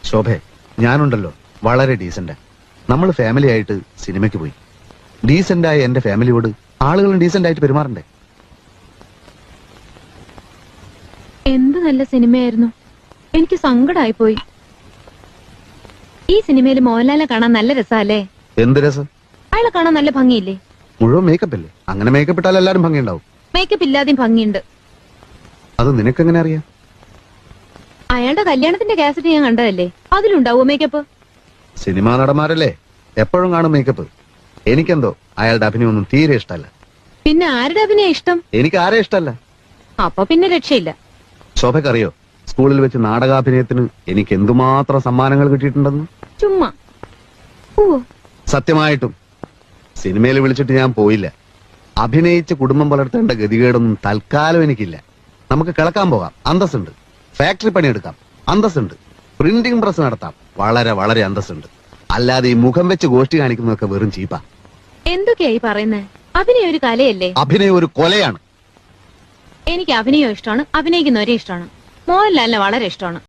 ശോഭെ, ഞാനുണ്ടല്ലോ വളരെ ഡീസന്റ്. നമ്മൾ ഫാമിലി ആയിട്ട് സിനിമയ്ക്ക് പോയി. ഡീസന്റായ എന്റെ ഫാമിലിയോട് ആളുകളും ഡീസന്റ് ആയിട്ട് പെരുമാറണ്ടേ? എന്ത് നല്ല സിനിമയായിരുന്നു. എനിക്ക് സങ്കടമായി പോയി. ഈ സിനിമയിൽ മോഹൻലാലിനെ കാണാൻ നല്ല രസമല്ലേ? എന്ത് രസം? അയാളെ കാണാൻ നല്ല ഭംഗിയില്ലേ? മുഴുവൻ മേക്കപ്പ് അല്ലേ? അങ്ങനെ മേക്കപ്പ് ഇട്ടാൽ എല്ലാരും ഭംഗിയുണ്ടാവും. മേക്കപ്പ് ഇല്ലാതെയും ഭംഗിയുണ്ട്. അത് നിനക്കെങ്ങനെ അറിയാം? അയാളുടെ കല്യാണത്തിന്റെ കാസറ്റ് ഞാൻ കണ്ടതല്ലേ, അതിലുണ്ടാവോ മേക്കപ്പ്? സിനിമാ നടന്മാരല്ലേ, എപ്പോഴും കാണും മേക്കപ്പ്. എനിക്കെന്തോ അയാളുടെ അഭിനയൊന്നും തീരെ ഇഷ്ടമല്ല. പിന്നെ ആരുടെ അഭിനയം ഇഷ്ടം? എനിക്ക് ആരെ ഇഷ്ടമല്ല. അപ്പൊ പിന്നെ രക്ഷയില്ല. ശോഭക്കറിയോ, സ്കൂളിൽ വെച്ച് നാടകാഭിനയത്തിന് എനിക്ക് എന്തുമാത്രം സമ്മാനങ്ങൾ കിട്ടിയിട്ടുണ്ടെന്ന്? ചുമ്മാ. ഓ, സത്യമായിട്ടും സിനിമയിൽ വിളിച്ചിട്ട് ഞാൻ പോയില്ല. അഭിനയിച്ച് കുടുംബം പുലർത്തേണ്ട ഗതികേടൊന്നും തൽക്കാലം എനിക്കില്ല. നമുക്ക് കിളക്കാൻ പോകാം, അന്തസ്സുണ്ട്. ഫാക്ടറി പണിയെടുക്കാം, അന്തസ്സുണ്ട്. പ്രിന്റിംഗ് പ്രസ് നടത്താം, വളരെ വളരെ അന്തസ്സുണ്ട്. അല്ലാതെ ഈ മുഖം വെച്ച് ഗോഷ്ടി കാണിക്കുന്നതൊക്കെ വെറും ചീപ്പാ. എന്തൊക്കെയായി പറയുന്നേ? അഭിനയം ഒരു കലയല്ലേ? അഭിനയം ഒരു കൊലയാണ്. എനിക്ക് അഭിനയം ഇഷ്ടമാണ്, അഭിനയിക്കുന്നവരെ ഇഷ്ടമാണ്. മോഹൻലാലിനെ വളരെ ഇഷ്ടമാണ്.